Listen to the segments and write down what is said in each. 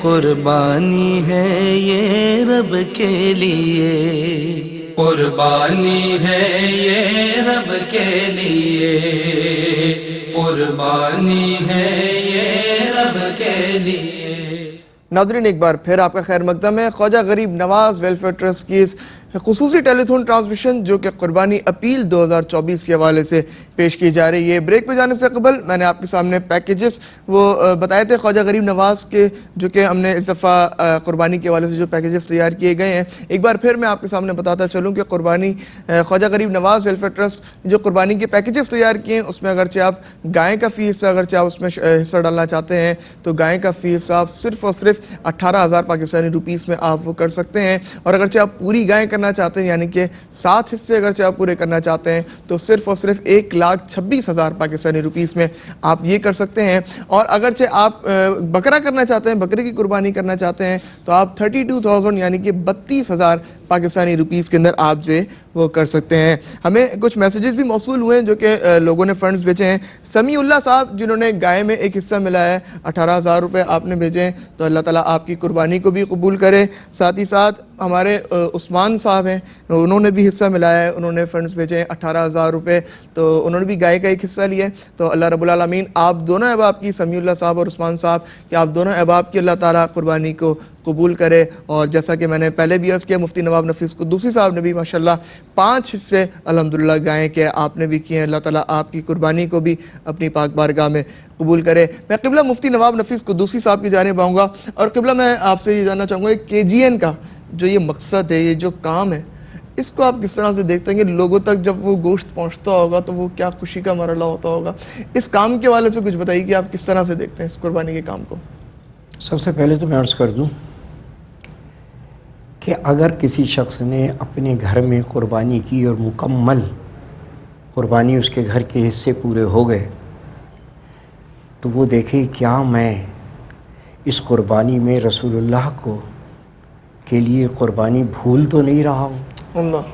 قربانی ہے یہ رب کے لیے، قربانی ہے یہ رب کے لیے، قربانی ہے یہ رب کے لیے۔ ناظرین ایک بار پھر آپ کا خیر مقدم ہے۔ خواجہ غریب نواز ویلفیئر ٹرسٹ کی اس خصوصی ٹیلی تھون ٹرانسمیشن جو کہ قربانی اپیل 2024 کے حوالے سے پیش کی جا رہی ہے۔ بریک پہ جانے سے قبل میں نے آپ کے سامنے پیکیجز وہ بتائے تھے خواجہ غریب نواز کے، جو کہ ہم نے اس دفعہ قربانی کے حوالے سے جو پیکیجز تیار کیے گئے ہیں۔ ایک بار پھر میں آپ کے سامنے بتاتا چلوں کہ قربانی خواجہ غریب نواز ویلفیئر ٹرسٹ جو قربانی کے پیکیجز تیار کیے ہیں، اس میں اگرچہ آپ گائے کا فی حصہ اگرچہ آپ اس میں حصہ ڈالنا چاہتے ہیں تو گائے کا فی حصہ آپ صرف اور صرف 18,000 پاکستانی روپیز میں آپ وہ کر سکتے ہیں، اور اگرچہ آپ پوری گائے کرنا چاہتے ہیں یعنی کہ 7 حصے اگرچہ آپ پورے کرنا چاہتے ہیں تو صرف اور صرف 1,26,000 پاکستانی روپیز میں آپ یہ کر سکتے ہیں، اور اگرچہ آپ بکرا کرنا چاہتے ہیں، بکرے کی قربانی کرنا چاہتے ہیں تو آپ 32,000 یعنی کہ 32,000 پاکستانی روپیز کے اندر آپ جو وہ کر سکتے ہیں۔ ہمیں کچھ میسیجز بھی موصول ہوئے ہیں جو کہ لوگوں نے فنڈز بھیجے ہیں۔ سمیع اللہ صاحب جنہوں نے گائے میں ایک حصہ ملا ہے، 18,000 روپے آپ نے بھیجے ہیں، تو اللہ تعالیٰ آپ کی قربانی کو بھی قبول کرے۔ ساتھ ہی ساتھ ہمارے عثمان صاحب ہیں، انہوں نے بھی حصہ ملایا ہے، انہوں نے فنڈز بھیجے ہیں 18,000 روپے، تو انہوں نے بھی گائے کا ایک حصہ لیا ہے۔ تو اللہ رب العالمین آپ دونوں احباب کی، سمیع اللہ صاحب اور عثمان صاحب، کہ آپ دونوں احباب کی اللہ تعالیٰ قربانی کو قبول کرے۔ اور جیسا کہ میں نے پہلے بھی عرض کیا، مفتی نواب نفیس قدوسی صاحب نے بھی ماشاءاللہ 5 حصے الحمدللہ گائے کے آپ نے بھی کیے ہیں۔ اللہ تعالیٰ آپ کی قربانی کو بھی اپنی پاک بارگاہ میں قبول کرے۔ میں قبلہ مفتی نواب نفیس قدوسی صاحب کی جانب آؤں گا، اور قبلہ میں آپ سے یہ جاننا چاہوں گا کہ KGN کا جو یہ مقصد ہے، یہ جو کام ہے، اس کو آپ کس طرح سے دیکھتے ہیں کہ لوگوں تک جب وہ گوشت پہنچتا ہوگا تو وہ کیا خوشی کا مرحلہ ہوتا ہوگا؟ اس کام کے حوالے سے کچھ بتائیے کہ آپ کس طرح سے دیکھتے ہیں اس قربانی کے کام کو؟ سب سے پہلے تو میں عرض کر دوں کہ اگر کسی شخص نے اپنے گھر میں قربانی کی اور مکمل قربانی اس کے گھر کے حصے پورے ہو گئے تو وہ دیکھے کیا میں اس قربانی میں رسول اللہ کو کے لیے قربانی بھول تو نہیں رہا ہوں۔ اللہ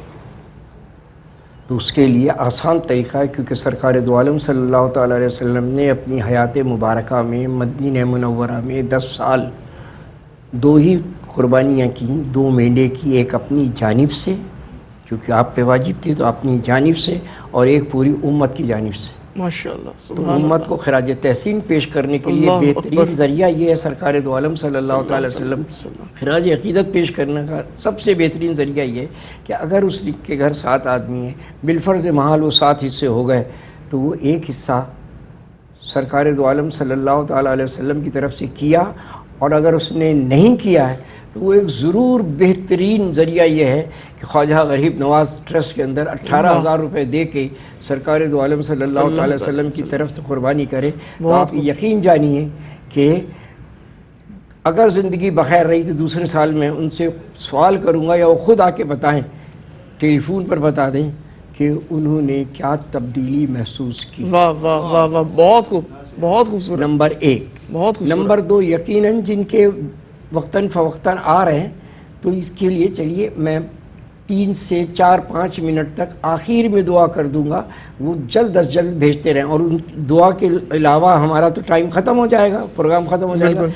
تو اس کے لیے آسان طریقہ ہے، کیونکہ سرکار دو عالم صلی اللہ تعالیٰ علیہ وسلم نے اپنی حیات مبارکہ میں مدینہ منورہ میں 10 سال 2 ہی قربانیاں کی، 2 مینڈے کی، ایک اپنی جانب سے چونکہ آپ پہ واجب تھی تو اپنی جانب سے، اور ایک پوری امت کی جانب سے۔ ماشاءاللہ تو سبحان امت کو خراج تحسین پیش کرنے کے لیے اللہ بہترین اکبر۔ ذریعہ یہ ہے، سرکار دو عالم صلی اللہ تعالی وسلم خراج عقیدت پیش کرنے کا سب سے بہترین ذریعہ یہ ہے کہ اگر اس کے گھر 7 آدمی ہیں، بالفرض محال وہ 7 حصے ہو گئے تو وہ ایک حصہ سرکار دو عالم صلی اللہ تعالی علیہ وسلم کی طرف سے کیا، اور اگر اس نے نہیں کیا ہے تو وہ ایک ضرور بہترین ذریعہ یہ ہے کہ خواجہ غریب نواز ٹرسٹ کے اندر 18,000 روپے دے کے سرکار دو عالم صلی اللہ تعالی وسلم کی طرف سے قربانی کرے۔ تو آپ یقین جانیے کہ اگر زندگی بخیر رہی تو دوسرے سال میں ان سے سوال کروں گا یا وہ خود آ کے بتائیں، ٹیلی فون پر بتا دیں کہ انہوں نے کیا تبدیلی محسوس کی۔ واہ واہ واہ واہ، بہت خوب، بہت خوبصورت، نمبر 1۔ بہت خوبصورت۔ نمبر 2، یقیناً جن کے وقتاً فوقتاً آ رہے ہیں تو اس کے لیے چلیے میں 3 سے 4-5 منٹ تک آخر میں دعا کر دوں گا، وہ جلد از جلد بھیجتے رہیں، اور ان دعا کے علاوہ ہمارا تو ٹائم ختم ہو جائے گا، پروگرام ختم ہو جائے گا،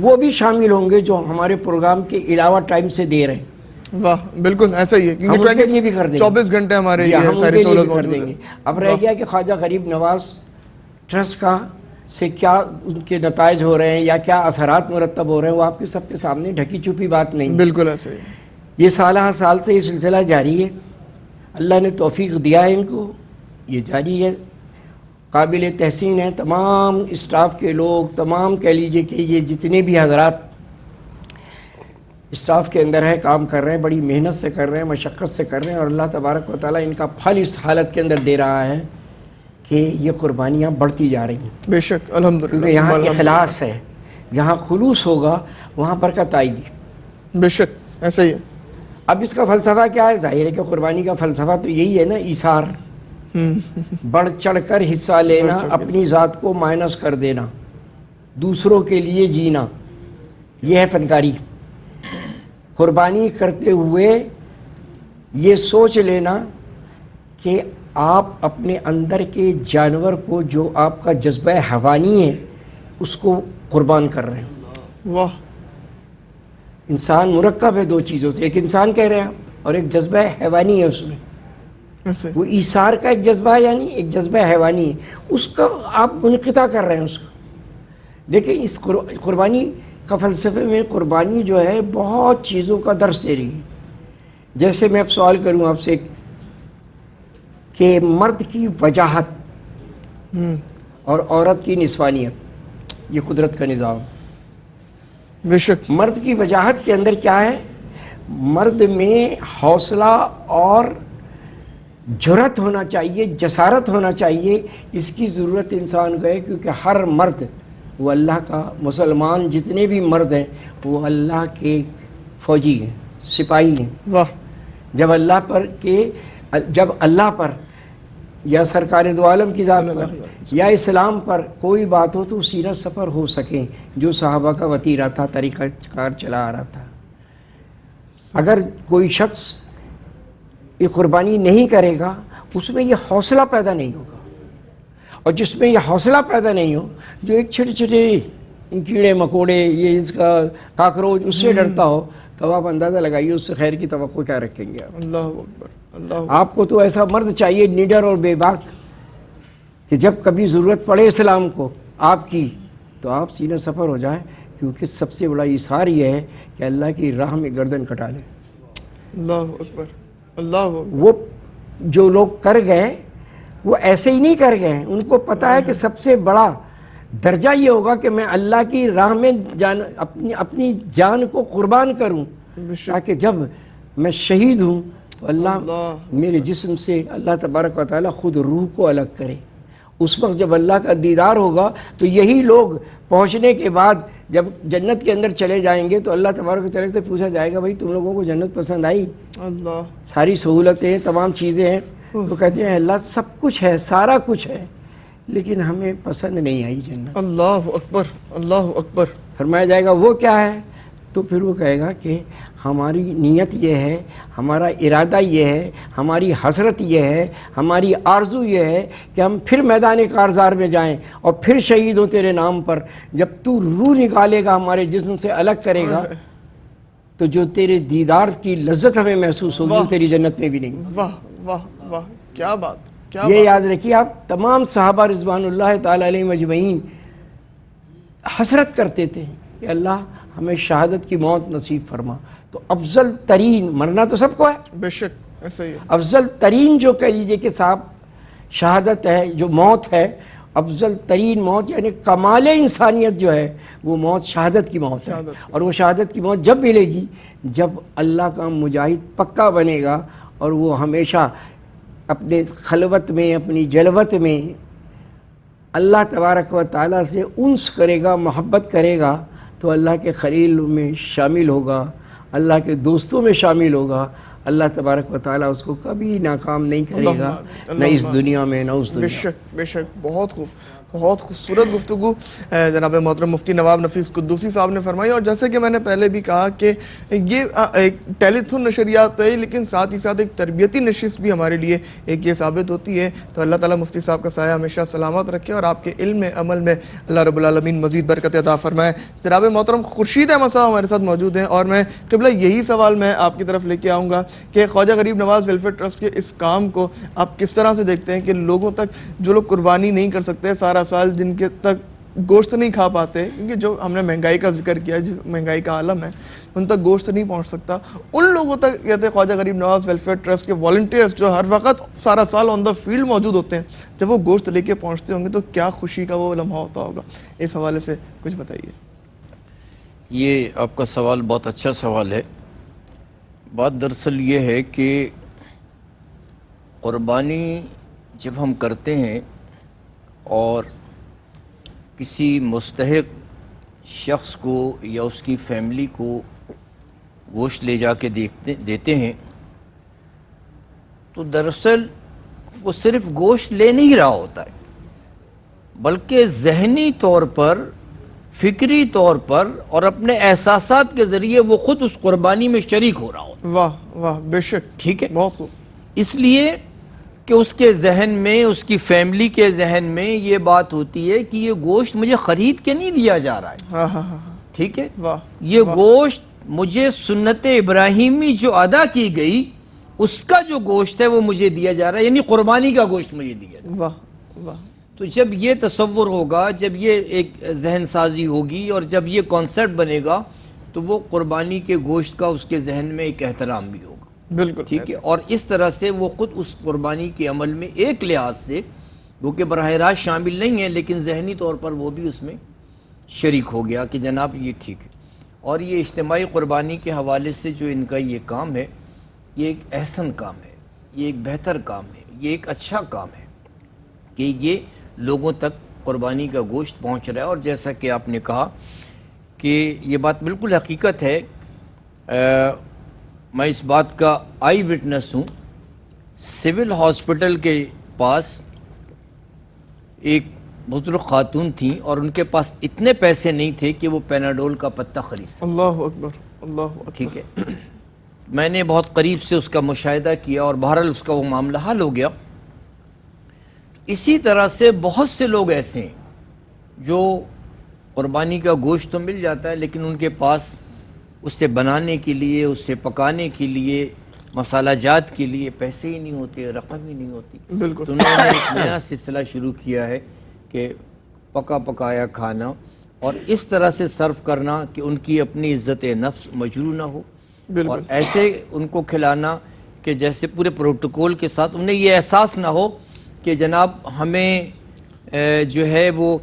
وہ بھی شامل ہوں گے جو ہمارے پروگرام کے علاوہ ٹائم سے دے رہے ہیں۔ واہ بالکل ایسا ہی ہے، ہم ان کے لیے بھی کر دیں گے، 24 گھنٹے ہمارے ہم یہ ان ساری کے لیے سہولت بھی کر موجود دیں ہے۔ گے۔ اب رہ گیا کہ خواجہ غریب نواز ٹرسٹ کا سے کیا ان کے نتائج ہو رہے ہیں یا کیا اثرات مرتب ہو رہے ہیں، وہ آپ کے سب کے سامنے ڈھکی چھپی بات نہیں۔ بالکل ایسا ہی ہے۔ یہ سالہ سال سے یہ سلسلہ جاری ہے، اللہ نے توفیق دیا ہے ان کو، یہ جاری ہے، قابل تحسین ہے۔ تمام اسٹاف کے لوگ، تمام کہہ لیجئے کہ یہ جتنے بھی حضرات اسٹاف کے اندر ہے کام کر رہے ہیں، بڑی محنت سے کر رہے ہیں، مشقت سے کر رہے ہیں، اور اللہ تبارک و تعالیٰ ان کا پھل اس حالت کے اندر دے رہا ہے کہ یہ قربانیاں بڑھتی جا رہی ہیں۔ بے شک الحمدللہ، کیونکہ یہاں اخلاص ہے، جہاں خلوص ہوگا وہاں برکت آئے گی۔ بے شک ایسا ہی ہے۔ اب اس کا فلسفہ کیا ہے؟ ظاہر ہے کہ قربانی کا فلسفہ تو یہی ہے نا، ایثار، بڑھ چڑھ کر حصہ لینا، اپنی ذات کو مائنس کر دینا، دوسروں کے لیے جینا، یہ ہے فنکاری۔ قربانی کرتے ہوئے یہ سوچ لینا کہ آپ اپنے اندر کے جانور کو، جو آپ کا جذبہ حیوانی ہے، اس کو قربان کر رہے ہیں۔ واہ، انسان مرکب ہے دو چیزوں سے، ایک انسان کہہ رہے ہیں اور ایک جذبہ حیوانی ہے اس میں، ایسے وہ ایثار کا ایک جذبہ ہے، یعنی ایک جذبہ حیوانی ہے، اس کا آپ منقطع کر رہے ہیں اس کو۔ دیکھیں اس قربانی کا فلسفے میں قربانی جو ہے بہت چیزوں کا درس دے رہی ہے۔ جیسے میں اب سوال کروں آپ سے کہ مرد کی وجاہت اور عورت کی نسوانیت، یہ قدرت کا نظام، بے شک، مرد کی وجاہت کے اندر کیا ہے؟ مرد میں حوصلہ اور جرأت ہونا چاہیے، جسارت ہونا چاہیے، اس کی ضرورت انسان کو ہے، کیونکہ ہر مرد وہ اللہ کا، مسلمان جتنے بھی مرد ہیں وہ اللہ کے فوجی ہیں، سپاہی ہیں۔ واہ، جب اللہ پر یا سرکار دو عالم کی ذات پر یا اسلام پر کوئی بات ہو تو سینہ سفر ہو سکے، جو صحابہ کا وتیرہ تھا، طریقہ کار چلا آ رہا تھا۔ اگر کوئی شخص یہ قربانی نہیں کرے گا اس میں یہ حوصلہ پیدا نہیں ہوگا، اور جس میں یہ حوصلہ پیدا نہیں ہو، جو ایک چھوٹے چھوٹے کیڑے مکوڑے، یہ اس کا کاکروچ، اس سے ڈرتا ہو، تو آپ اندازہ لگائیے اس سے خیر کی توقع کیا رکھیں گے آپ۔ اللہ اکبر، اللہ، آپ کو تو ایسا مرد چاہیے نیڈر اور بے باک کہ جب کبھی ضرورت پڑے اسلام کو آپ کی تو آپ سینہ سفر ہو جائیں، کیونکہ سب سے بڑا ایثار یہ ہے کہ اللہ کی راہ میں گردن کٹا لیں۔ اللہ اکبر، اللہ اکبر، وہ جو لوگ کر گئے وہ ایسے ہی نہیں کر گئے، ان کو پتہ ہے کہ سب سے بڑا درجہ یہ ہوگا کہ میں اللہ کی راہ میں اپنی جان کو قربان کروں، بے شک، تاکہ جب میں شہید ہوں تو اللہ اللہ، میرے جسم سے اللہ تبارک و تعالیٰ خود روح کو الگ کرے۔ اس وقت جب اللہ کا دیدار ہوگا تو یہی لوگ پہنچنے کے بعد جب جنت کے اندر چلے جائیں گے تو اللہ تبارک و تعالیٰ سے پوچھا جائے گا، بھائی تم لوگوں کو جنت پسند آئی؟ اللہ، ساری سہولتیں، تمام چیزیں ہیں؟ تو کہتے ہیں اللہ سب کچھ ہے، سارا کچھ ہے، لیکن ہمیں پسند نہیں آئی جنت۔ اللہ اکبر، اللہ اکبر، فرمایا جائے گا وہ کیا ہے؟ تو پھر وہ کہے گا کہ ہماری نیت یہ ہے، ہمارا ارادہ یہ ہے، ہماری حسرت یہ ہے، ہماری آرزو یہ ہے کہ ہم پھر میدان کارزار میں جائیں اور پھر شہید ہوں تیرے نام پر۔ جب تو روح نکالے گا ہمارے جسم سے الگ کرے گا تو جو تیرے دیدار کی لذت ہمیں محسوس ہوگی وہ تیری جنت میں بھی نہیں۔ واہ واہ واہ، کیا بات، کیا یہ بات، یاد رکھیے آپ، تمام صحابہ رضوان اللہ تعالیٰ علیہ مجمعین حسرت کرتے تھے کہ اللہ ہمیں شہادت کی موت نصیب فرما۔ تو افضل ترین، مرنا تو سب کو ہے، بے شک ایسا ہی ہے، افضل ترین جو کہہ لیجیے کہ صاحب شہادت ہے، جو موت ہے، افضل ترین موت یعنی کمال انسانیت جو ہے وہ موت شہادت کی موت ہے۔ اور وہ شہادت کی موت جب ملے گی جب اللہ کا مجاہد پکا بنے گا اور وہ ہمیشہ اپنے خلوت میں، اپنی جلوت میں اللہ تبارک و تعالیٰ سے انس کرے گا، محبت کرے گا، تو اللہ کے خلیل میں شامل ہوگا، اللہ کے دوستوں میں شامل ہوگا۔ اللہ تبارک و تعالیٰ اس کو کبھی ناکام نہیں کرے گا، نہ اس دنیا میں نہ اس بے دنیا۔ شک، بے شک، بہت خوبصورت گفتگو جناب محترم مفتی نواب نفیس قدوسی صاحب نے فرمائی۔ اور جیسے کہ میں نے پہلے بھی کہا کہ یہ ایک ٹیلی تھون نشریات ہے، لیکن ساتھ ہی ساتھ ایک تربیتی نشست بھی ہمارے لیے ایک یہ ثابت ہوتی ہے۔ تو اللہ تعالیٰ مفتی صاحب کا سایہ ہمیشہ سلامت رکھے اور آپ کے علم میں، عمل میں اللہ رب العالمین مزید برکت عطا فرمائے۔ جناب محترم خورشید احمد صاحب ہمارے ساتھ موجود ہیں، اور میں قبلہ یہی سوال میں آپ کی طرف لے کے آؤں گا کہ خواجہ غریب نواز ویلفیئر ٹرسٹ کے اس کام کو آپ کس طرح سے دیکھتے ہیں کہ لوگوں تک، جو لوگ قربانی نہیں کر سکتے سارا سال، جن کے تک گوشت نہیں کھا پاتے، کیونکہ جو ہم نے مہنگائی کا ذکر کیا، جس مہنگائی کا عالم ہے، ان تک گوشت نہیں پہنچ سکتا، ان لوگوں تک کہتے ہیں خواجہ غریب نواز ویلفیئر ٹرسٹ کے والنٹیئرز جو ہر وقت سارا سال آن دا فیلڈ موجود ہوتے ہیں، جب وہ گوشت لے کے پہنچتے ہوں گے تو کیا خوشی کا وہ لمحہ ہوتا ہوگا؟ اس حوالے سے کچھ بتائیے۔ یہ آپ کا سوال بہت اچھا سوال ہے۔ بات دراصل یہ ہے کہ قربانی جب ہم کرتے ہیں اور کسی مستحق شخص کو یا اس کی فیملی کو گوشت لے جا کے دیتے ہیں تو دراصل وہ صرف گوشت لے نہیں رہا ہوتا ہے، بلکہ ذہنی طور پر، فکری طور پر اور اپنے احساسات کے ذریعے وہ خود اس قربانی میں شریک ہو رہا ہوتا ہے۔ واہ واہ، بے شک، ٹھیک ہے، بہت خوب، اس لیے کہ اس کے ذہن میں، اس کی فیملی کے ذہن میں یہ بات ہوتی ہے کہ یہ گوشت مجھے خرید کے نہیں دیا جا رہا ہے، ہاں ہاں ہاں، ٹھیک ہے، واہ، یہ گوشت مجھے سنت ابراہیمی جو ادا کی گئی اس کا جو گوشت ہے وہ مجھے دیا جا رہا ہے، یعنی قربانی کا گوشت مجھے دیا جا رہا ہے۔ واہ واہ، تو جب یہ تصور ہوگا، جب یہ ایک ذہن سازی ہوگی اور جب یہ کانسیپٹ بنے گا تو وہ قربانی کے گوشت کا اس کے ذہن میں ایک احترام بھی ہوگا، بالکل ٹھیک ہے، اور اس طرح سے وہ خود اس قربانی کے عمل میں ایک لحاظ سے وہ کہ براہ راست شامل نہیں ہے لیکن ذہنی طور پر وہ بھی اس میں شریک ہو گیا کہ جناب یہ ٹھیک ہے۔ اور یہ اجتماعی قربانی کے حوالے سے جو ان کا یہ کام ہے، یہ ایک احسن کام ہے، یہ ایک بہتر کام ہے، یہ ایک اچھا کام ہے کہ یہ لوگوں تک قربانی کا گوشت پہنچ رہا ہے۔ اور جیسا کہ آپ نے کہا کہ یہ بات بالکل حقیقت ہے، میں اس بات کا آئی وٹنس ہوں۔ سول ہاسپٹل کے پاس ایک بزرگ خاتون تھیں اور ان کے پاس اتنے پیسے نہیں تھے کہ وہ پیناڈول کا پتہ خرید سکیں، اللہ اکبر، اللہ اکبر، ٹھیک ہے۔ میں نے بہت قریب سے اس کا مشاہدہ کیا اور بہرحال اس کا وہ معاملہ حل ہو گیا۔ اسی طرح سے بہت سے لوگ ایسے ہیں جو قربانی کا گوشت تو مل جاتا ہے لیکن ان کے پاس اسے بنانے کے لیے، اسے پکانے کے لیے، مسالہ جات کے لیے پیسے ہی نہیں ہوتے، رقم ہی نہیں ہوتی۔ بالکل۔ تو انہوں نے ایک نیا سلسلہ شروع کیا ہے کہ پکا پکایا کھانا اور اس طرح سے سرو کرنا کہ ان کی اپنی عزت نفس مجروح نہ ہو، بالکل، اور ایسے ان کو کھلانا کہ جیسے پورے پروٹوکول کے ساتھ انہیں یہ احساس نہ ہو کہ جناب ہمیں جو ہے وہ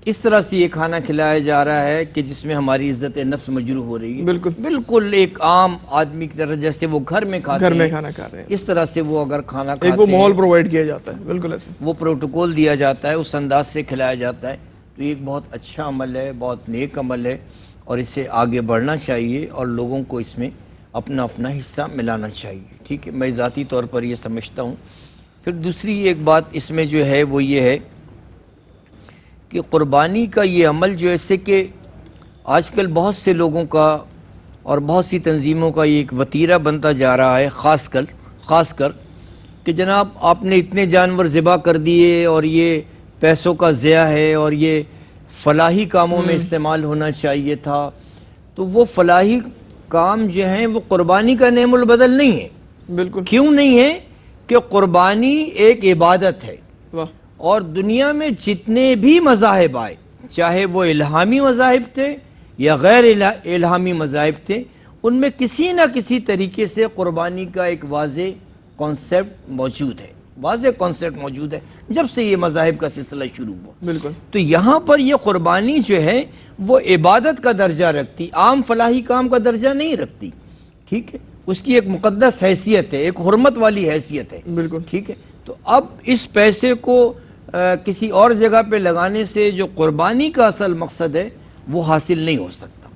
اس طرح سے یہ کھانا کھلایا جا رہا ہے کہ جس میں ہماری عزت نفس مجروح ہو رہی ہے۔ بالکل، بالکل ایک عام آدمی کی طرح جیسے وہ گھر میں کھاتے ہیں، گھر میں کھانا کھا رہے ہیں، اس طرح سے وہ اگر کھانا کھاتے ایک وہ ہیں، ماحول پرووائڈ کیا جاتا ہے، بالکل ایسے، وہ پروٹوکول دیا جاتا ہے، اس انداز سے کھلایا جاتا ہے، تو یہ ایک بہت اچھا عمل ہے، بہت نیک عمل ہے اور اسے آگے بڑھنا چاہیے اور لوگوں کو اس میں اپنا اپنا حصہ ملانا چاہیے، ٹھیک ہے، میں ذاتی طور پر یہ سمجھتا ہوں۔ پھر دوسری ایک بات اس میں جو ہے وہ یہ ہے کہ قربانی کا یہ عمل جو ایسے کہ آج کل بہت سے لوگوں کا اور بہت سی تنظیموں کا یہ ایک وتیرہ بنتا جا رہا ہے، خاص کر کہ جناب آپ نے اتنے جانور ذبح کر دیے اور یہ پیسوں کا ضیاع ہے اور یہ فلاحی کاموں میں استعمال ہونا چاہیے تھا۔ تو وہ فلاحی کام جو ہیں وہ قربانی کا نعم البدل نہیں ہے۔ بالکل، کیوں نہیں ہے؟ کہ قربانی ایک عبادت ہے، واہ، اور دنیا میں جتنے بھی مذاہب آئے، چاہے وہ الہامی مذاہب تھے یا غیر الہامی مذاہب تھے، ان میں کسی نہ کسی طریقے سے قربانی کا ایک واضح کانسیپٹ موجود ہے، واضح کانسیپٹ موجود ہے جب سے یہ مذاہب کا سلسلہ شروع ہوا۔ بالکل، تو یہاں پر یہ قربانی جو ہے وہ عبادت کا درجہ رکھتی، عام فلاحی کام کا درجہ نہیں رکھتی، ٹھیک ہے، اس کی ایک مقدس حیثیت ہے، ایک حرمت والی حیثیت ہے، بالکل، ٹھیک ہے۔ تو اب اس پیسے کو کسی اور جگہ پہ لگانے سے جو قربانی کا اصل مقصد ہے وہ حاصل نہیں ہو سکتا،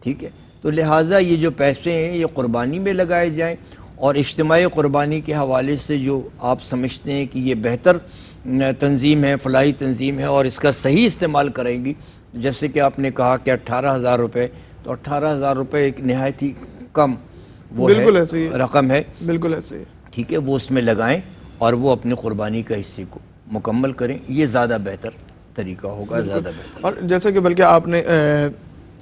ٹھیک ہے۔ تو لہٰذا یہ جو پیسے ہیں یہ قربانی میں لگائے جائیں، اور اجتماعی قربانی کے حوالے سے جو آپ سمجھتے ہیں کہ یہ بہتر تنظیم ہے، فلاحی تنظیم ہے اور اس کا صحیح استعمال کریں گی، جیسے کہ آپ نے کہا کہ 18,000 روپے، تو 18,000 روپے ایک نہایت ہی کم وہ بالکل ہے ایسے ہی ہے، رقم ہے، بالکل ایسے ہی ہے، ٹھیک ہے، وہ اس میں لگائیں اور وہ اپنی قربانی کا حصے کو مکمل کریں، یہ زیادہ بہتر طریقہ ہوگا، زیادہ بہتر۔ اور جیسے کہ بلکہ آپ نے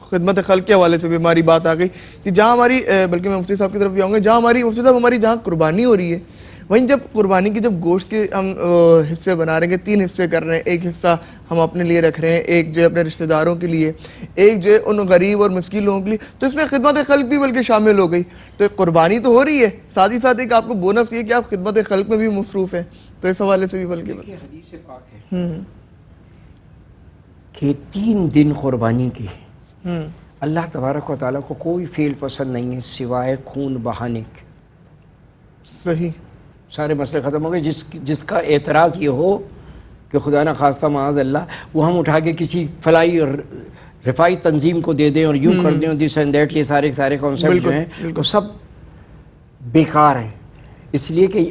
خدمت خلق کے حوالے سے بھی ہماری بات آ گئی کہ جہاں ہماری بلکہ میں مفتی صاحب کی طرف بھی آؤں گا، جہاں ہماری مفتی صاحب ہماری جہاں قربانی ہو رہی ہے، وہیں جب قربانی کی جب گوشت کے ہم حصے بنا رہے ہیں، 3 حصے کر رہے ہیں، ایک حصہ ہم اپنے لیے رکھ رہے ہیں، ایک جو ہے اپنے رشتہ داروں کے لیے، ایک جو ہے ان غریب اور مسکین لوگوں کے لیے، تو اس میں خدمت خلق بھی بلکہ شامل ہو گئی۔ تو ایک قربانی تو ہو رہی ہے، ساتھ ہی ساتھ ایک آپ کو بونس یہ کہ آپ خدمت خلق میں بھی مصروف ہیں، تو اس حوالے سے بھی بلکہ حدیث پاک ہے کہ 3 دن قربانی کے اللہ تبارک و تعالیٰ کو کوئی فعل پسند نہیں ہے سوائے خون بہانے کے۔ صحیح، سارے مسئلے ختم ہو گئے۔ جس کا اعتراض یہ ہو کہ خدا نہ خواستہ معاذ اللہ وہ ہم اٹھا کے کسی فلاحی اور رفائی تنظیم کو دے دیں اور یوں کر دیں، دس اینڈ دیٹ، یہ سارے کانسیپٹ جو ہیں وہ سب بیکار ہیں، اس لیے کہ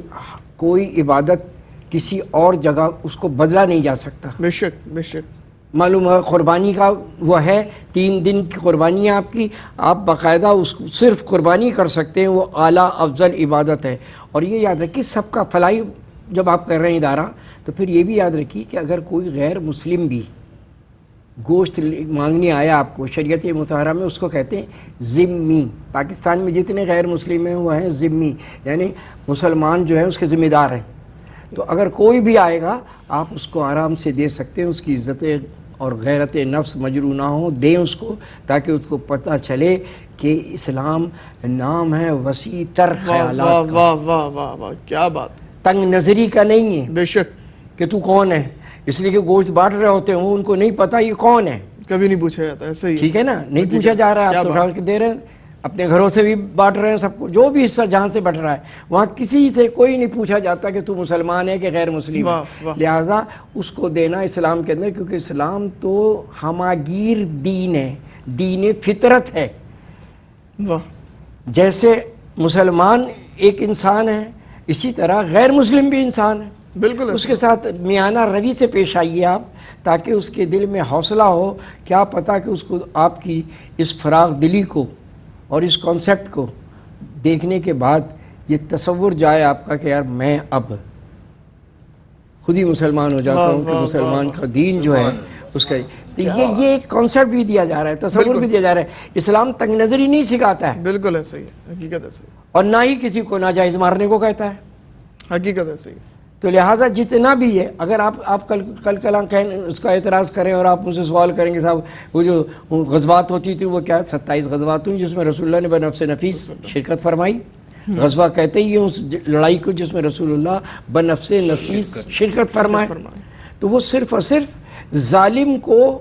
کوئی عبادت کسی اور جگہ اس کو بدلا نہیں جا سکتا۔ بے شک، بے شک، معلوم ہے قربانی کا وہ ہے 3 دن کی قربانی ہے آپ کی، آپ باقاعدہ اس کو صرف قربانی کر سکتے ہیں، وہ اعلیٰ افضل عبادت ہے۔ اور یہ یاد رکھیے سب کا فلاحی جب آپ کر رہے ہیں ادارہ تو پھر یہ بھی یاد رکھیے کہ اگر کوئی غیر مسلم بھی گوشت مانگنے آیا آپ کو، شریعت مطہرہ میں اس کو کہتے ہیں ذمی. پاکستان میں جتنے غیر مسلم ہیں وہ ہیں ذمی، یعنی مسلمان جو ہیں اس کے ذمہ دار ہیں. تو اگر کوئی بھی آئے گا آپ اس کو آرام سے دے سکتے ہیں، اس کی عزت اور غیرت نفس مجروح نہ ہو، دیں اس کو تاکہ اس کو پتہ چلے کہ اسلام نام ہے وسیع تر واہ خیالات واہ کا، واہ واہ واہ واہ، کیا بات. تنگ نظری کا نہیں ہے بے شک. کہ تو کون ہے. اس لیے کہ گوشت بانٹ رہے ہوتے ہیں وہ ان کو نہیں پتہ یہ کون ہے، کبھی نہیں پوچھا جاتا. ایسے ہی ٹھیک ہے نا، نہیں پوچھا جا رہا ہے. آپ تو اٹھا کے دے رہے ہیں، اپنے گھروں سے بھی بانٹ رہے ہیں سب کو، جو بھی حصہ جہاں سے بٹ رہا ہے وہاں کسی سے کوئی نہیں پوچھا جاتا کہ تو مسلمان ہے کہ غیر مسلم ہے. لہٰذا اس کو دینا اسلام کے اندر، کیونکہ اسلام تو ہماگیر دین ہے، دین فطرت ہے. واہ. جیسے مسلمان ایک انسان ہے اسی طرح غیر مسلم بھی انسان ہے. بالکل اس کے ساتھ میانہ روی سے پیش آئیے آپ، تاکہ اس کے دل میں حوصلہ ہو. کیا پتہ کہ اس کو آپ کی اس فراغ دلی کو اور اس کانسیپٹ کو دیکھنے کے بعد یہ تصور جائے آپ کا کہ یار میں اب خود ہی مسلمان ہو جاتا ہوں، کہ مسلمان کا دین جو ہے اس کا یہ ایک کانسیپٹ بھی دیا جا رہا ہے، تصور بھی دیا جا رہا ہے. اسلام تنگ نظری نہیں سکھاتا ہے، بالکل ایسا ہی ہے، حقیقت ایسا ہی ہے. اور نہ ہی کسی کو ناجائز مارنے کو کہتا ہے. حقیقت ایسا ہی ہے. تو لہٰذا جتنا بھی ہے، اگر آپ کل کلاں کہیں اس کا اعتراض کریں اور آپ مجھ سے سوال کریں گے صاحب وہ جو غزوات ہوتی تھی وہ کیا 27 غزوات ہوئی جس میں رسول اللہ نے بنفس نفیس شرکت فرمائی. غزوہ کہتے ہی ہیں اس لڑائی کو جس میں رسول اللہ بنفس نفیس شرکت فرمائے. تو وہ صرف اور صرف ظالم کو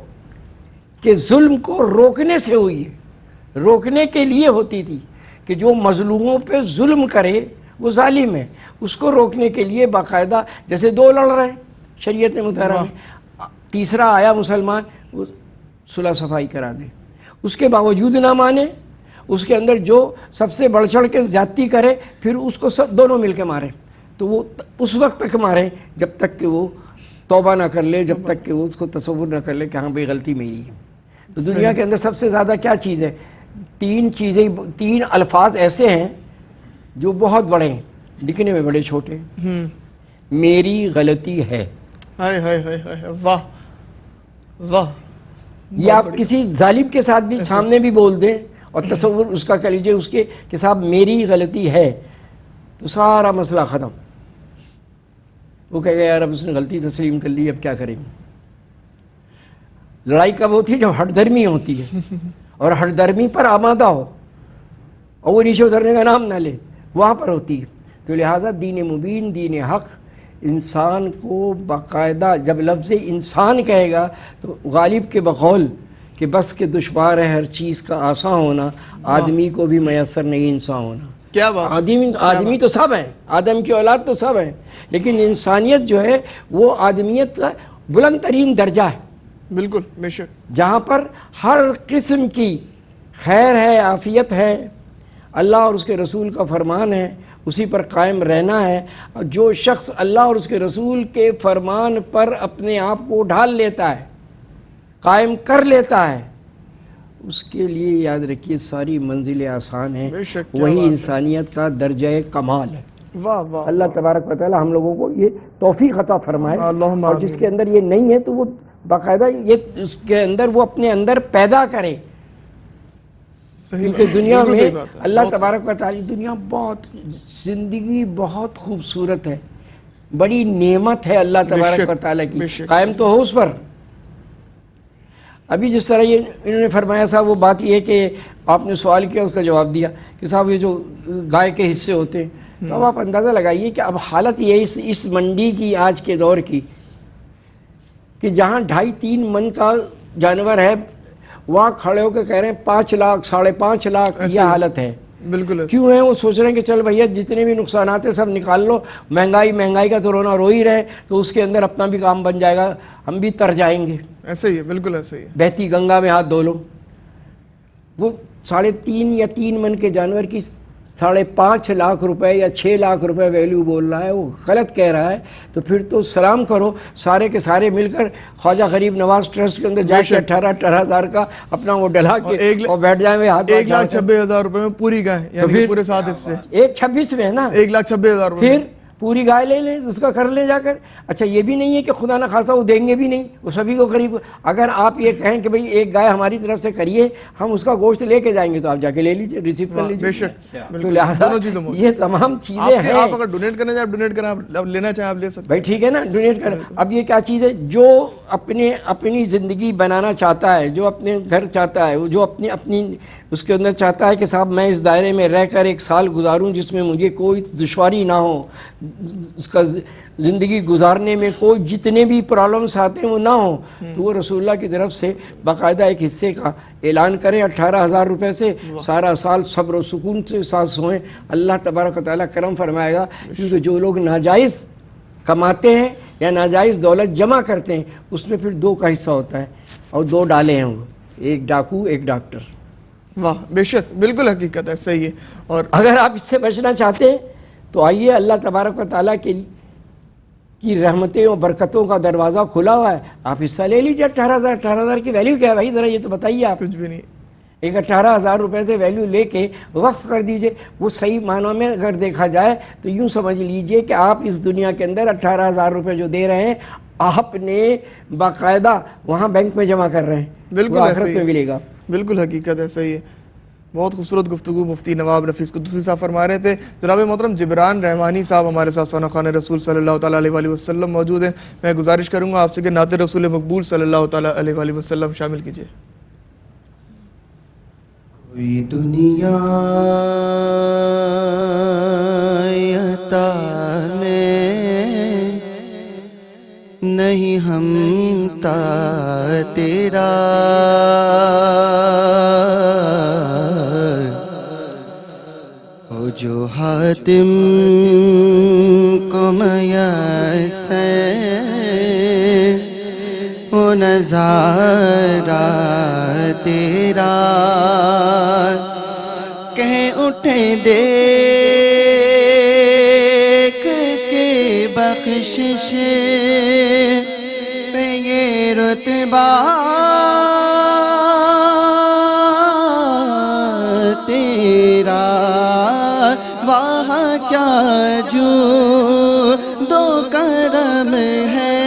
کہ ظلم کو روکنے سے ہوئی ہے، روکنے کے لیے ہوتی تھی کہ جو مظلوموں پہ ظلم کرے وہ ظالم ہے. اس کو روکنے کے لیے باقاعدہ جیسے دو لڑ رہے ہیں شریعت مطہرہ میں، تیسرا آیا مسلمان وہ صلح صفائی کرا دے. اس کے باوجود نہ مانے، اس کے اندر جو سب سے بڑھ چڑھ کے زیادتی کرے پھر اس کو دونوں مل کے مارے. تو وہ اس وقت تک مارے جب تک کہ وہ توبہ نہ کر لے، جب تک کہ وہ اس کو تصور نہ کر لے کہ ہاں بھئی غلطی میری ہے. تو دنیا کے اندر سب سے زیادہ کیا چیز ہے؟ تین الفاظ ایسے ہیں جو بہت بڑے ہیں، دکھنے میں بڑے چھوٹے ہیں. میری غلطی ہے. ہائے ہائے ہائے ہائے، واہ واہ. یہ آپ کسی ظالم کے ساتھ بھی سامنے بھی بول دیں اور تصور اس کا کر لیجیے اس کے کہ صاحب میری غلطی ہے، تو سارا مسئلہ ختم. وہ کہے گا یار اب اس نے غلطی تسلیم کر لی، اب کیا کریں گے. لڑائی کب ہوتی ہے؟ جب ہٹ دھرمی ہوتی ہے اور ہٹ دھرمی پر آمادہ ہو اور وہ نیچے اترنے کا نام نہ لے، وہاں پر ہوتی ہے. تو لہٰذا دین مبین، دین حق انسان کو باقاعدہ جب لفظ انسان کہے گا تو غالب کے بقول کہ بس کہ دشوار ہے ہر چیز کا آسان ہونا، آدمی کو بھی میسر نہیں انسان ہونا. کیا بات. آدمی تو سب ہیں، آدم کی اولاد تو سب ہیں، لیکن انسانیت جو ہے وہ آدمیت کا بلند ترین درجہ ہے. بالکل بے شک. جہاں پر ہر قسم کی خیر ہے، عافیت ہے، اللہ اور اس کے رسول کا فرمان ہے، اسی پر قائم رہنا ہے. جو شخص اللہ اور اس کے رسول کے فرمان پر اپنے آپ کو ڈھال لیتا ہے، قائم کر لیتا ہے، اس کے لیے یاد رکھیے ساری منزلیں آسان ہیں. وہی انسانیت کا درجہ کمال ہے. واہ واہ. اللہ تبارک و تعالی ہم لوگوں کو یہ توفیق عطا فرمائے، اور جس کے اندر یہ نہیں ہے تو وہ باقاعدہ یہ اس کے اندر وہ اپنے اندر پیدا کرے. کیونکہ دنیا میں اللہ تبارک و تعالی دنیا بہت، زندگی بہت خوبصورت ہے، بڑی نعمت ہے اللہ تبارک و تعالی کی، قائم تو ہو اس پر. ابھی جس طرح یہ انہوں نے فرمایا صاحب وہ بات یہ کہ آپ نے سوال کیا اس کا جواب دیا کہ صاحب یہ جو گائے کے حصے ہوتے ہیں، تو اب آپ اندازہ لگائیے کہ اب حالت یہ اس منڈی کی آج کے دور کی کہ جہاں 2.5-3 من کا جانور ہے وہاں کھڑے ہو کے کہہ رہے ہیں 5 لاکھ 5.5 لاکھ یہ حالت ہے. بالکل. کیوں ہے؟ وہ سوچ رہے ہیں کہ چل بھیا جتنے بھی نقصانات ہیں سب نکال لو، مہنگائی کا تو رونا رو ہی رہے تو اس کے اندر اپنا بھی کام بن جائے گا، ہم بھی تر جائیں گے. ایسے ہی ہے، بالکل ایسے ہی ہے. بہتی گنگا میں ہاتھ دھو لو. وہ 3.5 یا 3 من کے جانور کی 5.5 لاکھ روپے یا 6 لاکھ روپے ویلیو بول رہا ہے، وہ غلط کہہ رہا ہے. تو پھر تو سلام کرو، سارے کے سارے مل کر خواجہ غریب نواز ٹرسٹ کے اندر جا کے 18,000 کا اپنا وہ ڈلا کے اور بیٹھ جائیں گے. 1,26,000 روپے میں پوری گائے، یعنی پورے 7 حصے. 1,26 میں ہے نا، 1,26,000 روپے. پھر پوری گائے لے لیں، اس کا کر لیں جا کر. اچھا یہ بھی نہیں ہے کہ خدا نہ خاصا وہ دیں گے بھی نہیں، وہ سبھی کو قریب. اگر آپ یہ کہیں کہ بھئی ایک گائے ہماری طرف سے کریے، ہم اس کا گوشت لے کے جائیں گے، تو آپ جا کے لے لیجیے، ریسیو کر لیجیے. بے شک تو لہٰذا یہ تمام چیزیں ہیں. آپ اگر ڈونیٹ کرنا چاہیں آپ ڈونیٹ کریں، آپ لینا چاہیں آپ لے سکتے بھائی ٹھیک ہے نا، ڈونیٹ کر. اب یہ کیا چیز ہے؟ جو اپنی زندگی بنانا چاہتا ہے، جو اپنے گھر چاہتا ہے، جو اپنی اس کے اندر چاہتا ہے کہ صاحب میں اس دائرے میں رہ کر ایک سال گزاروں جس میں مجھے کوئی دشواری نہ ہو، اس کا زندگی گزارنے میں کوئی جتنے بھی پرابلمس آتے ہیں وہ نہ ہوں، تو وہ رسول اللہ کی طرف سے باقاعدہ ایک حصے کا اعلان کریں 18,000 روپے سے سارا سال صبر و سکون سے ساتھ سوئیں. اللہ تبارک و تعالیٰ کرم فرمائے گا. کیونکہ جو لوگ ناجائز کماتے ہیں یا ناجائز دولت جمع کرتے ہیں، اس میں پھر 2 کا حصہ ہوتا ہے، اور 2 ڈالے ہیں وہ، ایک ڈاکو ایک ڈاکٹر. واہ بے شک بالکل حقیقت ہے، صحیح ہے. اور اگر آپ اس سے بچنا چاہتے ہیں تو آئیے، اللہ تبارک و تعالیٰ کی رحمتیں اور برکتوں کا دروازہ کھلا ہوا ہے، آپ حصہ لے لیجیے. 18,000 کی ویلیو کیا ہے بھائی؟ ذرا یہ تو بتائیے آپ. کچھ بھی نہیں. ایک 18,000 روپے سے ویلیو لے کے وقف کر دیجئے. وہ صحیح معنوں میں اگر دیکھا جائے تو یوں سمجھ لیجئے کہ آپ اس دنیا کے اندر 18,000 روپے جو دے رہے ہیں، آپ نے باقاعدہ وہاں بینک میں جمع کر رہے ہیں. بالکل آخرت میں ملے گا. بالکل حقیقت ہے، صحیح ہے. بہت خوبصورت گفتگو مفتی نواب نفیس قدوسی صاحب فرما رہے تھے. جناب محترم جبران رحمانی صاحب ہمارے ساتھ سونا خان رسول صلی اللہ تعالیٰ علیہ وآلہ وسلم موجود ہیں. میں گزارش کروں گا آپ سے کہ نعت رسول مقبول صلی اللہ تعالیٰ علیہ وآلہ وسلم شامل کیجیے. کوئی دنیا عطا میں نہیں ہمتا تیرا، جو حاتم کو میسر وہ نظارہ تیرا، کہہ اٹھے دیکھ کے بخشش پہ یہ رتبہ تیرا، وہاں کیا جو دو کرم ہے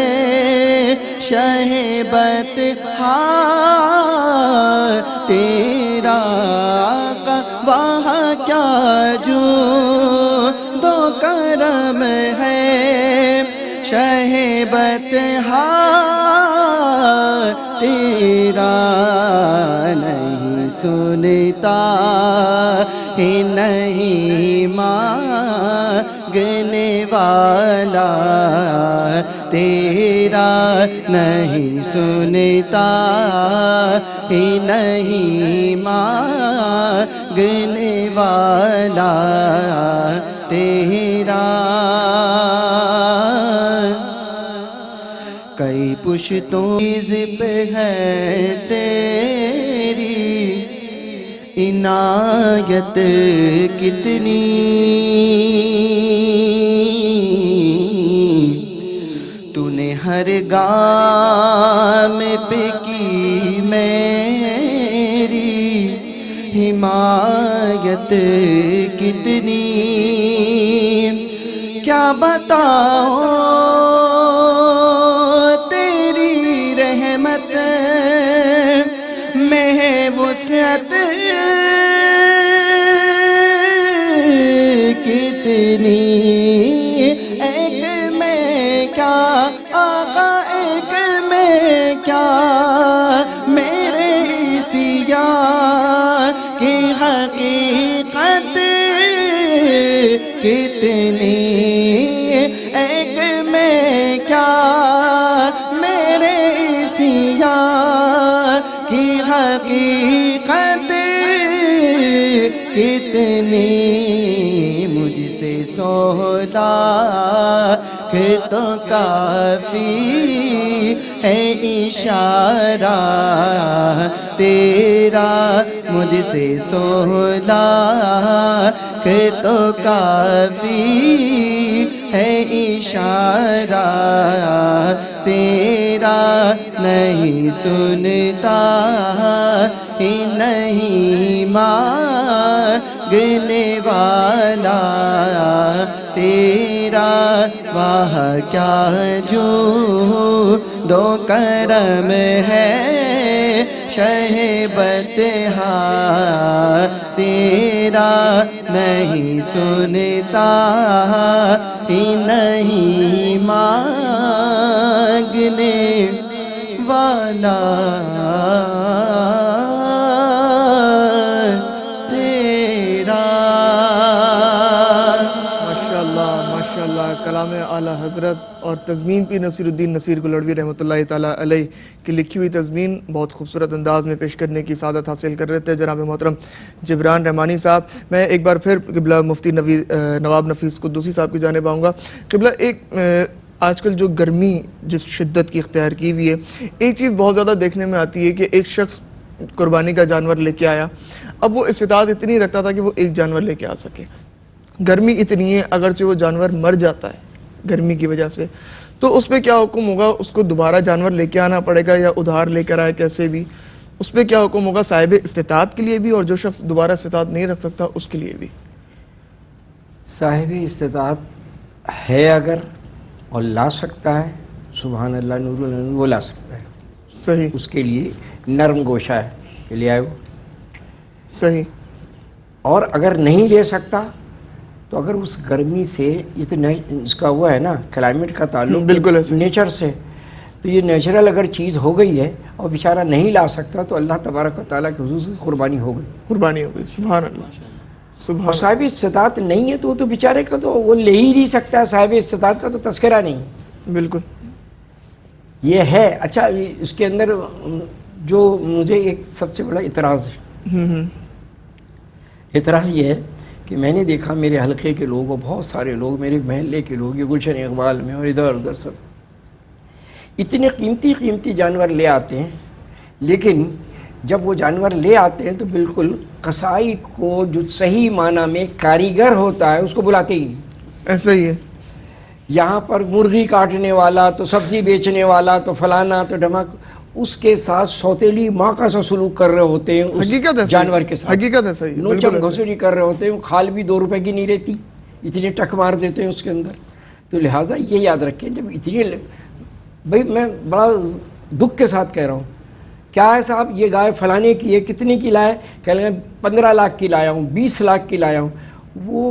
شہبت تیرا، وہاں کیا جو دو کرم ہے شہبت تیرا، نہیں سنتا ہی نہیں مانگنے والا تیرا، نہیں سنتا ہی نہیں مانگنے والا تیرا، کئی پشتوں پہ ہے تیری عنایت کتنی، تو نے ہر گام پہ کی میری حمایت کتنی، کیا بتاؤں تیری رحمت میں ہے وسعت کتنی، ایک میں کیا آقا ایک میں کیا میرے سیاہ کی حقیقت کتنی، ایک میں کیا میرے سیاہ کی حقیقت کتنی، مجھ سے سودا کہ تو کافی ہے اشارہ تیرا، مجھ سے سودا کہ تو کافی ہے اشارہ تیرا، نہیں سنتا ہی نہیں مانگنے والا تیرا، تیرا واہ کیا جو دو کرم ہے شہبتہا تیرا نہیں سنتا ہی نہیں مانگنے والا تیرا. ماشاءاللہ کلام اعلیٰ حضرت اور تضمین پیر نصیر الدین نصیر گلڑوی رحمۃ اللہ تعالیٰ علیہ کی لکھی ہوئی تضمین بہت خوبصورت انداز میں پیش کرنے کی سعادت حاصل کر رہے تھے جناب محترم جبران رحمانی صاحب. میں ایک بار پھر قبلہ مفتی نواب نفیس قدوسی صاحب کی جانب آؤں گا. قبلہ ایک آج کل جو گرمی جس شدت کی اختیار کی ہوئی ہے، ایک چیز بہت زیادہ دیکھنے میں آتی ہے کہ ایک شخص قربانی کا جانور لے کے آیا، اب وہ استطاعت اتنی رکھتا تھا کہ وہ ایک جانور لے کے آ سکے. گرمی اتنی ہے، اگرچہ وہ جانور مر جاتا ہے گرمی کی وجہ سے، تو اس پہ کیا حکم ہوگا؟ اس کو دوبارہ جانور لے کے آنا پڑے گا یا ادھار لے کر آئے؟ کیسے بھی اس پہ کیا حکم ہوگا صاحب استطاعت کے لیے بھی اور جو شخص دوبارہ استطاعت نہیں رکھ سکتا اس کے لیے بھی؟ صاحب استطاعت ہے اگر اور لا سکتا ہے، سبحان اللہ نور اللہ، وہ لا سکتا ہے. صحیح. اس کے لیے نرم گوشہ ہے کہ لے آئے وہ. صحیح. اور اگر نہیں لے سکتا تو اگر اس گرمی سے یہ تو اس کا وہ ہے نا کلائمیٹ کا تعلق بالکل ایسے نیچر سے، تو یہ نیچرل اگر چیز ہو گئی ہے اور بیچارہ نہیں لا سکتا تو اللہ تبارک و تعالیٰ کے حضور سے قربانی ہو گئی. قربانی ہو گئی. سبحان اللہ. اور سبحان صاحب استطاعت نہیں ہے تو بیچارے کا تو وہ لے ہی نہیں سکتا. صاحب استطاعت کا تو تذکرہ نہیں. بالکل. یہ ہے. اچھا اس کے اندر جو مجھے ایک سب سے بڑا اعتراض ہے، اعتراض یہ ہے کہ میں نے دیکھا میرے حلقے کے لوگ اور بہت سارے لوگ، میرے محلے کے لوگ، یہ گلشن اقبال میں اور ادھر ادھر سب اتنے قیمتی قیمتی جانور لے آتے ہیں، لیکن جب وہ جانور لے آتے ہیں تو بالکل قصائی کو جو صحیح معنی میں کاریگر ہوتا ہے اس کو بلاتے ہی نہیں. ایسا ہی ہے. یہاں پر مرغی کاٹنے والا تو سبزی بیچنے والا تو فلانا تو ڈھمک، اس کے ساتھ سوتیلی ماں کا سا سلوک کر رہے ہوتے ہیں اس جانور کے ساتھ. حقیقت ہے. صحیح. نوچم گھسوری کر رہے ہوتے ہیں. وہ کھال بھی 2 روپے کی نہیں رہتی، اتنے ٹک مار دیتے ہیں اس کے اندر. تو لہٰذا یہ یاد رکھیں جب اتنی بھائی میں بڑا دکھ کے ساتھ کہہ رہا ہوں، کیا ہے صاحب یہ گائے فلانے کی ہے، کتنے کی لائے؟ کہہ لیں 15 لاکھ کی لایا ہوں، 20 لاکھ کی لایا ہوں. وہ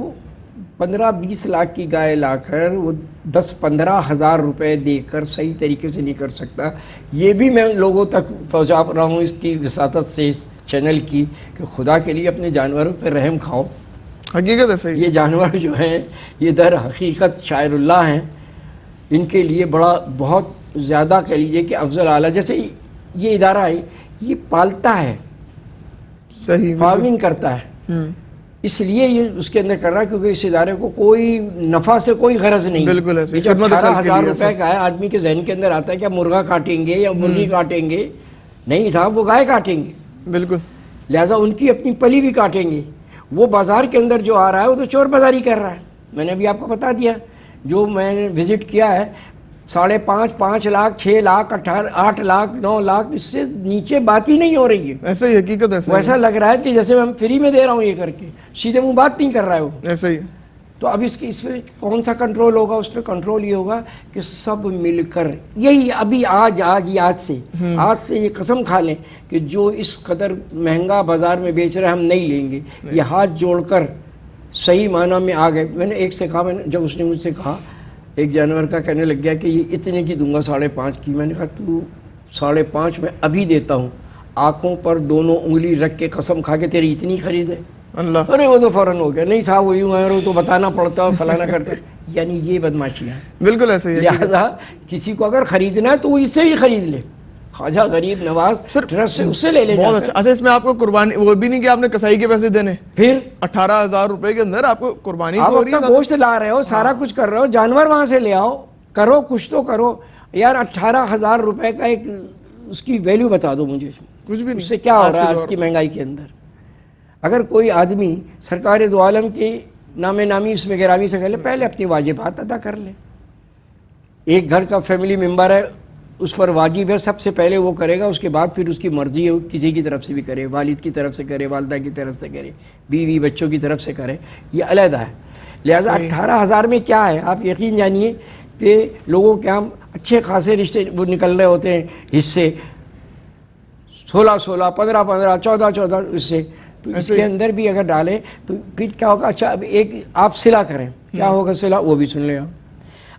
15-20 لاکھ کی گائے لا کر وہ 10-15 ہزار روپے دے کر صحیح طریقے سے نہیں کر سکتا. یہ بھی میں لوگوں تک پہنچا رہا ہوں اس کی وساطت سے اس چینل کی کہ خدا کے لیے اپنے جانوروں پہ رحم کھاؤ. حقیقت ہے. صحیح. یہ جانور جو ہیں یہ در حقیقت شاعر اللہ ہیں، ان کے لیے بہت زیادہ کہہ لیجیے کہ افضل اعلیٰ. جیسے یہ ادارہ ہے یہ پالتا ہے، صحیح فارمنگ کرتا ہے، اس لیے یہ اس کے اندر کر رہا ہے کیونکہ اس ادارے کو کوئی نفع سے کوئی غرض نہیں. بالکل ایسے. 18,000 روپے کا ہے، آدمی کے ذہن کے اندر آتا ہے کہ مرغا کاٹیں گے یا مرغی کاٹیں گے. نہیں صاحب، وہ گائے کاٹیں گے. بالکل. لہٰذا ان کی اپنی پلی بھی کاٹیں گے. وہ بازار کے اندر جو آ رہا ہے وہ تو چور بازاری کر رہا ہے. میں نے ابھی آپ کو بتا دیا، جو میں نے وزٹ کیا ہے 5.5 5 لاکھ 6 لاکھ 8 لاکھ 9 لاکھ، اس سے نیچے بات ہی نہیں ہو رہی ہے. ایسا ہی. حقیقت ہے. ویسا لگ رہا ہے کہ جیسے میں فری میں دے رہا ہوں یہ کر کے، سیدھے منہ بات نہیں کر رہا ہے وہ. ایسا ہی. تو اب اس پہ کون سا کنٹرول ہوگا؟ اس پہ کنٹرول یہ ہوگا کہ سب مل کر یہی ابھی آج سے یہ قسم کھا لیں کہ جو اس قدر مہنگا بازار میں بیچ رہے ہم نہیں لیں گے. یہ ہاتھ جوڑ کر صحیح معنی میں آ گئے. میں نے ایک سے کہا، جب اس نے مجھ سے کہا ایک جانور کا، کہنے لگ گیا کہ یہ اتنے کی دوں گا 5.5 کی. میں نے کہا تو 5.5 میں ابھی دیتا ہوں، آنکھوں پر دونوں انگلی رکھ کے قسم کھا کے تیری اتنی خرید ہے. اللہ. ارے وہ تو فوراً ہو گیا. نہیں صاحب وہ یوں ہے تو بتانا پڑتا اور فلانا کرتا. یعنی یہ بدماشیاں. بالکل ایسے ہی. لہٰذا کسی کو اگر خریدنا ہے تو وہ اس سے ہی خرید لے. خواجہ غریب نواز ٹرسٹ سے اس سے لے لے. بہت اچھا. اچھا، اس میں آپ کو قربانی وہ بھی نہیں کہ آپ نے کسائی کے پیسے دینے، پھر 18,000 روپے کے اندر آپ کو قربانی آپ تو ہو رہی اپنا ہے. گوشت لا رہے ہو، سارا کچھ کر رہے ہو، جانور وہاں سے لے آؤ، کرو کچھ تو کرو یار. 18,000 روپے کا ایک اس کی ویلیو بتا دو مجھے. کچھ بھی نہیں. اس سے کیا ہو رہا ہے آج کی مہنگائی کے اندر؟ اگر کوئی آدمی سرکار دو عالم کی نام نامی اس میں گرامی سے کہہ پہلے اپنی واجبات ادا کر لے. ایک گھر کا فیملی ممبر ہے، اس پر واجب ہے سب سے پہلے وہ کرے گا، اس کے بعد پھر اس کی مرضی ہے کسی کی طرف سے بھی کرے، والد کی طرف سے کرے، والدہ کی طرف سے کرے، بیوی بچوں کی طرف سے کرے، یہ علیحدہ ہے. لہٰذا 18,000 میں کیا ہے، آپ یقین جانیے کہ لوگوں کے ہم اچھے خاصے رشتے وہ نکل رہے ہوتے ہیں حصے، 16 15 14 حصے، تو اس کے اندر بھی اگر ڈالیں تو پھر کیا ہوگا. اچھا اب ایک آپ صلہ کریں، کیا ہوگا صلہ وہ بھی سن لیں.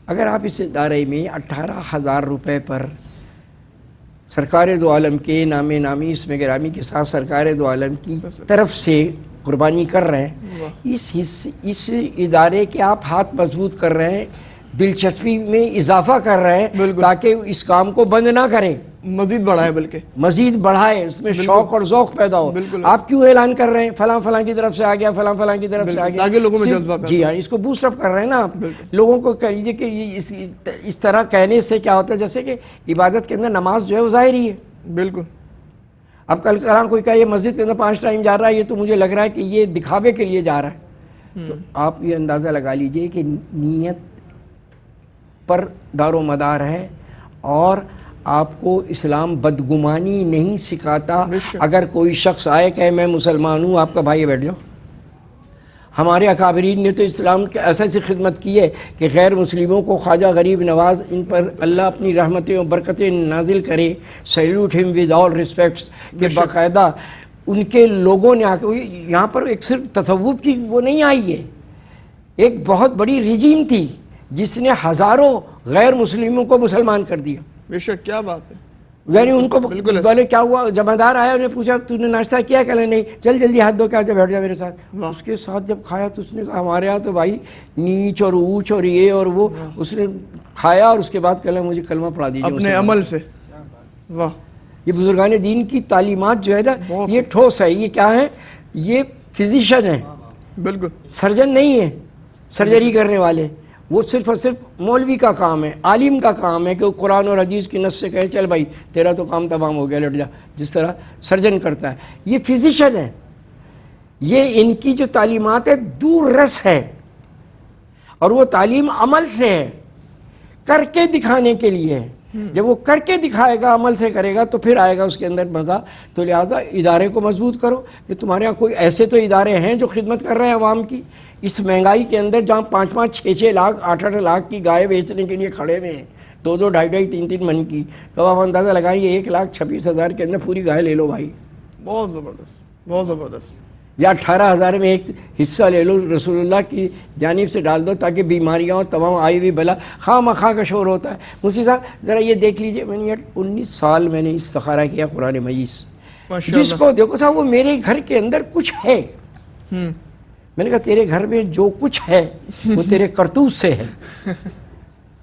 اگر آپ اس ادارے میں 18,000 روپے پر سرکار دو عالم کے نام نامی اس میں گرامی کے ساتھ سرکار دو عالم کی طرف سے قربانی کر رہے ہیں، اس ادارے کے آپ ہاتھ مضبوط کر رہے ہیں، دلچسپی میں اضافہ کر رہے ہیں تاکہ اس کام کو بند نہ کریں، مزید بڑھائے، بلکہ مزید بڑھائے، اس میں شوق اور ذوق پیدا ہو. آپ کیوں اعلان کر رہے ہیں فلاں فلاں کی طرف سے آ گیا، فلاں فلاں کی طرف سے آ گیا، تاکہ لوگوں میں جذبہ پیدا ہو. جی ہاں، اس کو بوسٹ اپ کر رہے ہیں نا آپ. لوگوں کو کہہ لیجیے کہ اس طرح کہنے سے کیا ہوتا ہے، جیسے کہ عبادت کے اندر نماز جو ہے وہ ظاہری ہے. بالکل. اب کل کراں کوئی کہا یہ مسجد کے اندر 5 ٹائم جا رہا ہے، یہ تو مجھے لگ رہا ہے کہ یہ دکھاوے کے لیے جا رہا ہے. تو آپ یہ اندازہ لگا لیجئے کہ نیت پر دار و مدار ہے، اور آپ کو اسلام بدگمانی نہیں سکھاتا. اگر کوئی شخص آئے کہ میں مسلمان ہوں، آپ کا بھائی بیٹھ جاؤ. ہمارے اکابرین نے تو اسلام کی ایسی خدمت کی ہے کہ غیر مسلموں کو خواجہ غریب نواز، ان پر اللہ اپنی رحمتیں و برکتیں نازل کرے، سیلوٹ ہم ود آل ریسپیکٹس، کہ باقاعدہ ان کے لوگوں نے یہاں پر ایک صرف تصوف کی وہ نہیں آئی ہے، ایک بہت بڑی رجیم تھی جس نے ہزاروں غیر مسلموں کو مسلمان کر دیا. بے شک، کیا بات ہے. یعنی ان کو بولے کیا ہوا، جمعدار آیا، انہیں پوچھا تو نے ناشتہ کیا؟ کہ نہیں. چل جلدی ہاتھ دھو کے آجا، بیٹھ جا میرے ساتھ. اس کے ساتھ جب کھایا تو اس نے کہا ہمارے یہاں تو بھائی نیچ اور اونچ اور یہ اور وہ. اس نے کھایا اور اس کے بعد کہا مجھے کلمہ پڑھا دیجیے اپنے عمل سے. واہ. یہ بزرگان دین کی تعلیمات جو ہے نا، یہ ٹھوس ہے. یہ کیا ہے؟ یہ فزیشین ہے، بالکل سرجن نہیں ہے سرجری کرنے والے. وہ صرف اور صرف مولوی کا کام ہے، عالم کا کام ہے کہ وہ قرآن اور حدیث کی نص سے کہے چل بھائی تیرا تو کام تمام ہو گیا، لٹ جا، جس طرح سرجن کرتا ہے. یہ فزیشین ہے. یہ ان کی جو تعلیمات ہے دور رس ہے، اور وہ تعلیم عمل سے ہے، کر کے دکھانے کے لیے ہے. جب وہ کر کے دکھائے گا، عمل سے کرے گا، تو پھر آئے گا اس کے اندر مزہ. تو لہٰذا ادارے کو مضبوط کرو. کہ تمہارے یہاں کوئی ایسے تو ادارے ہیں جو خدمت کر رہے ہیں عوام کی، اس مہنگائی کے اندر جہاں 5-5 6-6 لاکھ 8-8 لاکھ کی گائے بیچنے کے لیے کھڑے ہوئے ہیں، 2-2 2.5 3-3 من کی. تو آپ اندازہ لگائیں یہ 1,26,000 کے اندر پوری گائے لے لو بھائی. بہت زبردست، بہت زبردست. یا 18,000 میں ایک حصہ لے لو، رسول اللہ کی جانب سے ڈال دو تاکہ بیماریاں اور تمام آئی ہوئی بلا خواہ مخواہ کا شور ہوتا ہے. مفتی صاحب ذرا یہ دیکھ لیجئے، میں نے 19 سال میں نے استخارہ کیا قرآن مجید. جس کو دیکھو صاحب وہ میرے گھر کے اندر کچھ ہے. میں نے کہا تیرے گھر میں جو کچھ ہے وہ تیرے کرتوت سے ہے.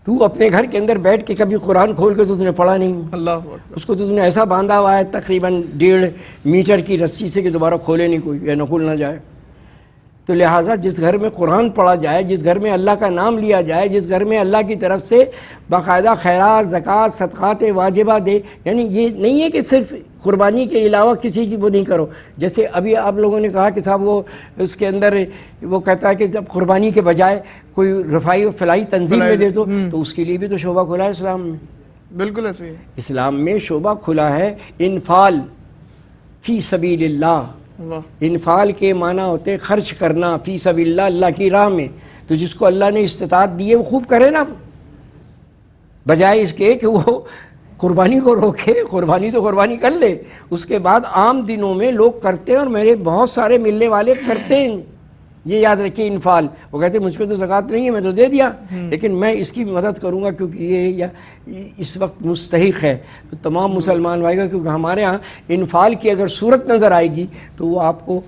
تو اپنے گھر کے اندر بیٹھ کے کبھی قرآن کھول کے تو نے پڑھا نہیں. اللہ اکبر. اس کو تو نے ایسا باندھا ہوا ہے تقریباً 1.5 میٹر کی رسی سے کہ دوبارہ کھولے نہیں کوئی، یا نہ کھول نہ جائے. تو لہٰذا جس گھر میں قرآن پڑھا جائے، جس گھر میں اللہ کا نام لیا جائے، جس گھر میں اللہ کی طرف سے باقاعدہ خیرات، زکوٰۃ، صدقات واجبہ دے، یعنی یہ نہیں ہے کہ صرف قربانی کے علاوہ کسی کی وہ نہیں کرو. جیسے ابھی آپ لوگوں نے کہا کہ صاحب وہ اس کے اندر وہ کہتا ہے کہ جب قربانی کے بجائے کوئی رفائی و فلاحی تنظیم میں دے دو، تو اس کے لیے بھی تو شعبہ کھلا ہے اسلام میں. بالکل ایسے ہی اسلام میں شعبہ کھلا ہے انفال فی سبیل اللہ. انفال کے معنی ہوتے خرچ کرنا فی سبیل اللہ، اللہ کی راہ میں. تو جس کو اللہ نے استطاعت دی ہے وہ خوب کرے نا، بجائے اس کے کہ وہ قربانی کو روکے. قربانی تو قربانی کر لے، اس کے بعد عام دنوں میں لوگ کرتے ہیں، اور میرے بہت سارے ملنے والے کرتے ہیں. یہ یاد رکھیے انفال. وہ کہتے ہیں مجھ پہ تو زکوٰۃ نہیں ہے، میں تو دے دیا، لیکن میں اس کی مدد کروں گا کیونکہ یہ اس وقت مستحق ہے. تو تمام مسلمان بھائی گا، کیونکہ ہمارے ہاں انفال کی اگر صورت نظر آئے گی تو وہ آپ کو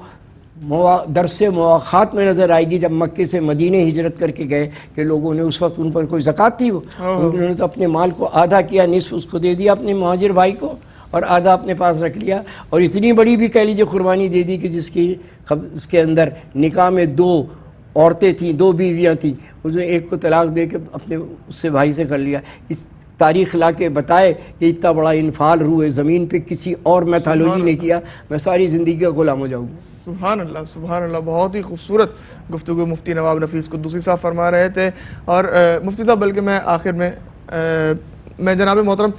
درس مواخات میں نظر آئے گی. جب مکے سے مدینے ہجرت کر کے گئے کہ لوگوں نے اس وقت ان پر کوئی زکوٰۃ تھی، وہ انہوں نے تو اپنے مال کو آدھا کیا، نصف اس کو دے دیا اپنے مہاجر بھائی کو، اور آدھا اپنے پاس رکھ لیا. اور اتنی بڑی بھی کہہ لیجیے قربانی دے دی کہ جس کی اس کے اندر نکاح میں 2 عورتیں تھیں، 2 بیویاں تھیں، اس نے ایک کو طلاق دے کے اپنے اس سے بھائی سے کر لیا. اس تاریخ لا کے بتائے کہ اتنا بڑا انفال روئے زمین پہ کسی اور میتھالوجی نے کیا، میں ساری زندگی کا غلام ہو جاؤں گا. سبحان اللہ، سبحان اللہ. بہت ہی خوبصورت گفتگو مفتی نواب نفیس قدوسی صاحب فرما رہے تھے. اور مفتی صاحب بلکہ میں آخر میں جناب محترم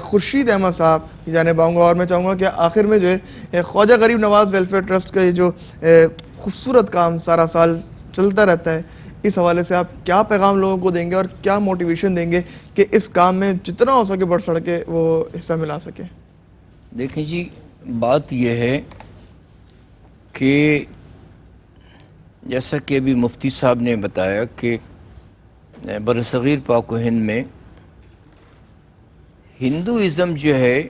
خورشید احمد صاحب کی جانب آؤں گا، اور میں چاہوں گا کہ آخر میں جو ہے خواجہ غریب نواز ویلفیئر ٹرسٹ کا یہ جو خوبصورت کام سارا سال چلتا رہتا ہے، اس حوالے سے آپ کیا پیغام لوگوں کو دیں گے اور کیا موٹیویشن دیں گے کہ اس کام میں جتنا ہو سکے بڑھ چڑھ کے وہ حصہ ملا سکیں؟ دیکھیں جی، بات یہ ہے کہ جیسا کہ ابھی مفتی صاحب نے بتایا کہ برصغیر پاک و ہند میں ہندوازم جو ہے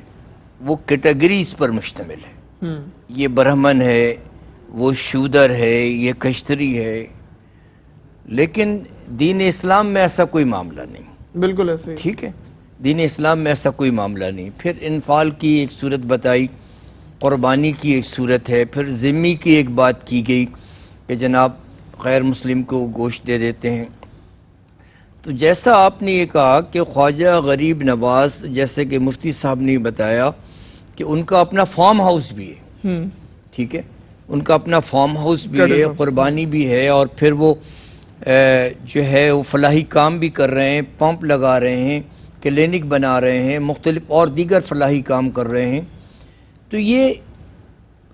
وہ کیٹیگریز پر مشتمل ہے. یہ برہمن ہے، وہ شودر ہے، یہ کشتری ہے، لیکن دین اسلام میں ایسا کوئی معاملہ نہیں. بالکل ایسے ہی. ٹھیک ہے، دین اسلام میں ایسا کوئی معاملہ نہیں. پھر انفال کی ایک صورت بتائی، قربانی کی ایک صورت ہے، پھر ذمی کی ایک بات کی گئی کہ جناب غیر مسلم کو گوشت دے دیتے ہیں. تو جیسا آپ نے یہ کہا کہ خواجہ غریب نواز، جیسے کہ مفتی صاحب نے بتایا کہ ان کا اپنا فارم ہاؤس بھی ہے. ٹھیک ہے، ان کا اپنا فارم ہاؤس بھی ہے، قربانی بھی ہے، اور پھر وہ جو ہے وہ فلاحی کام بھی کر رہے ہیں، پمپ لگا رہے ہیں، کلینک بنا رہے ہیں، مختلف اور دیگر فلاحی کام کر رہے ہیں. تو یہ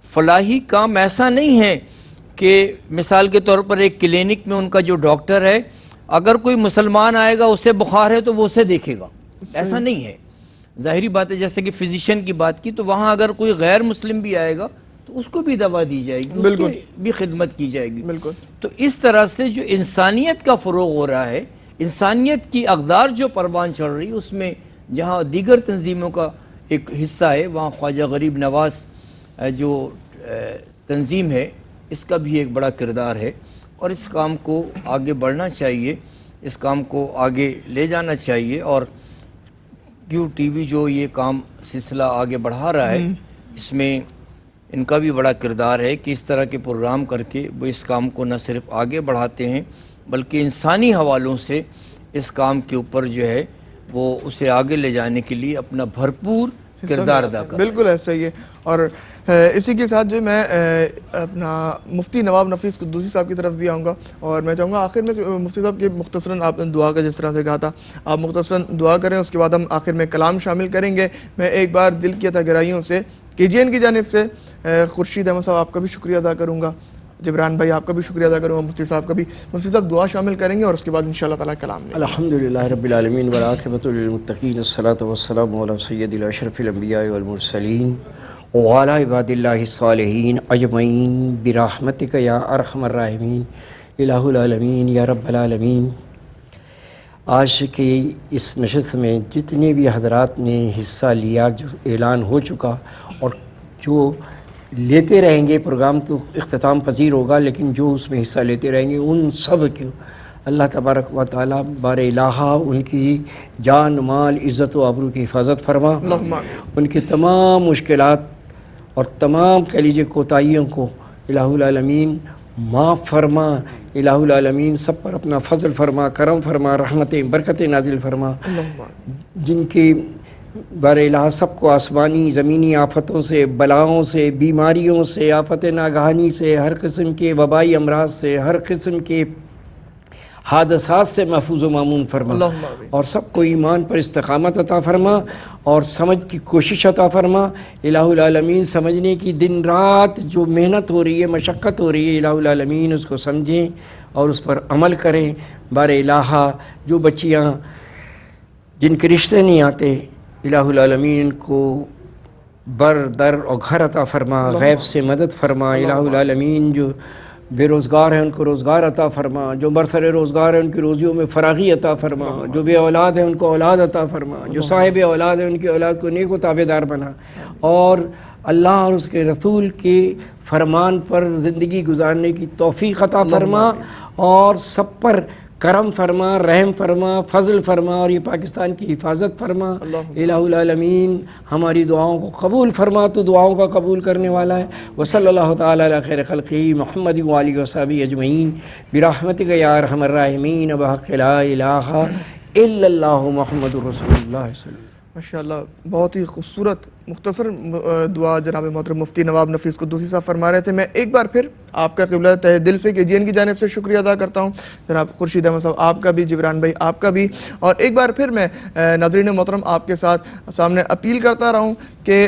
فلاحی کام ایسا نہیں ہے کہ مثال کے طور پر ایک کلینک میں ان کا جو ڈاکٹر ہے، اگر کوئی مسلمان آئے گا اسے بخار ہے تو وہ اسے دیکھے گا، ایسا نہیں ہے. ظاہری بات ہے، جیسے کہ فزیشین کی بات کی، تو وہاں اگر کوئی غیر مسلم بھی آئے گا تو اس کو بھی دوا دی جائے گی، اس کی بھی خدمت کی جائے گی. بالکل. تو اس طرح سے جو انسانیت کا فروغ ہو رہا ہے، انسانیت کی اقدار جو پروان چڑھ رہی، اس میں جہاں دیگر تنظیموں کا ایک حصہ ہے، وہاں خواجہ غریب نواز جو تنظیم ہے، اس کا بھی ایک بڑا کردار ہے. اور اس کام کو آگے بڑھنا چاہیے، اس کام کو آگے لے جانا چاہیے. اور کیو ٹی وی جو یہ کام سلسلہ آگے بڑھا رہا ہے، اس میں ان کا بھی بڑا کردار ہے کہ اس طرح کے پروگرام کر کے وہ اس کام کو نہ صرف آگے بڑھاتے ہیں بلکہ انسانی حوالوں سے اس کام کے اوپر جو ہے وہ اسے آگے لے جانے کے لیے اپنا بھرپور کردار ادا کرتے ہیں. بالکل ایسا ہی ہے. اور اسی کے ساتھ جو میں اپنا مفتی نواب نفیس قدوسی صاحب کی طرف بھی آؤں گا، اور میں چاہوں گا آخر میں مفتی صاحب کے مختصراً آپ نے دعا کا جس طرح سے کہا تھا، آپ مختصراً دعا کریں، اس کے بعد ہم آخر میں کلام شامل کریں گے. میں ایک بار دل کی عطا گرائیوں سے KGN کی جانب سے خورشید احمد صاحب آپ کا بھی شکریہ ادا کروں گا، جبران بھائی آپ کا بھی شکریہ ادا کروں گا، مفتی صاحب کا بھی. مفتی صاحب دعا شامل کریں گے اور اس کے بعد انشاءاللہ تعالیٰ کلام میں. الحمدللہ رب العالمین والعاقبۃ للمتقین، الصلاۃ والسلام علی سید الاشرف الانبیاء والمرسلین وعلی عباد اللہ الصالحین اجمعین برحمتک یا ارحم الراحمین الہ العالمین یا رب العالمین. آج کی اس نشست میں جتنے بھی حضرات نے حصہ لیا، جو اعلان ہو چکا اور جو لیتے رہیں گے، پروگرام تو اختتام پذیر ہوگا لیکن جو اس میں حصہ لیتے رہیں گے، ان سب کو اللہ تبارک و تعالیٰ بار الہٰ ان کی جان مال عزت و آبرو کی حفاظت فرما، ان کی تمام مشکلات اور تمام کلیجے کوتاہیوں کو الہ العالمین معاف فرما. الہ العالمین سب پر اپنا فضل فرما، کرم فرما، رحمتیں برکتیں نازل فرما. جن کی بار الہ سب کو آسمانی زمینی آفتوں سے، بلاؤں سے، بیماریوں سے، آفت ناگہانی سے، ہر قسم کے وبائی امراض سے، ہر قسم کے حادثات سے محفوظ و مامون فرما، اور سب کو ایمان پر استقامت عطا فرما اور سمجھ کی کوشش عطا فرما. الہ العالمین سمجھنے کی دن رات جو محنت ہو رہی ہے، مشقت ہو رہی ہے، الہ العالمین اس کو سمجھیں اور اس پر عمل کریں. بار الہ جو بچیاں جن کے رشتے نہیں آتے، الہ العالمین کو بر در اور گھر عطا فرما، غیب سے مدد فرما. الہ العالمین جو بے روزگار ہیں ان کو روزگار عطا فرما، جو برسر روزگار ہیں ان کی روزیوں میں فراغی عطا فرما، جو بے اولاد ہیں ان کو اولاد عطا فرما، جو صاحب اولاد ہیں ان کی اولاد کو نیک و تابعدار بنا، اور اللہ اور اس کے رسول کے فرمان پر زندگی گزارنے کی توفیق عطا فرما، اور سب پر کرم فرما، رحم فرما، فضل فرما، اور یہ پاکستان کی حفاظت فرما. الہ العالمین ہماری دعاؤں کو قبول فرما، تو دعاؤں کا قبول کرنے والا ہے. وصلی اللہ تعالی علی خیر خلقہ محمد وآلہ وصحبہ اجمعین برحمتک یا ارحم الراحمین بحق لا الہ الا اللہ محمد رسول اللہ صلی اللہ علیہ وسلم. ماشاءاللہ بہت ہی خوبصورت مختصر دعا جناب محترم مفتی نواب نفیس قدوسی صاحب فرما رہے تھے. میں ایک بار پھر آپ کا قبلہ تہ دل سے KGN کی جانب سے شکریہ ادا کرتا ہوں. جناب خورشید احمد صاحب آپ کا بھی، جبران بھائی آپ کا بھی، اور ایک بار پھر میں ناظرین محترم آپ کے ساتھ سامنے اپیل کرتا رہا ہوں کہ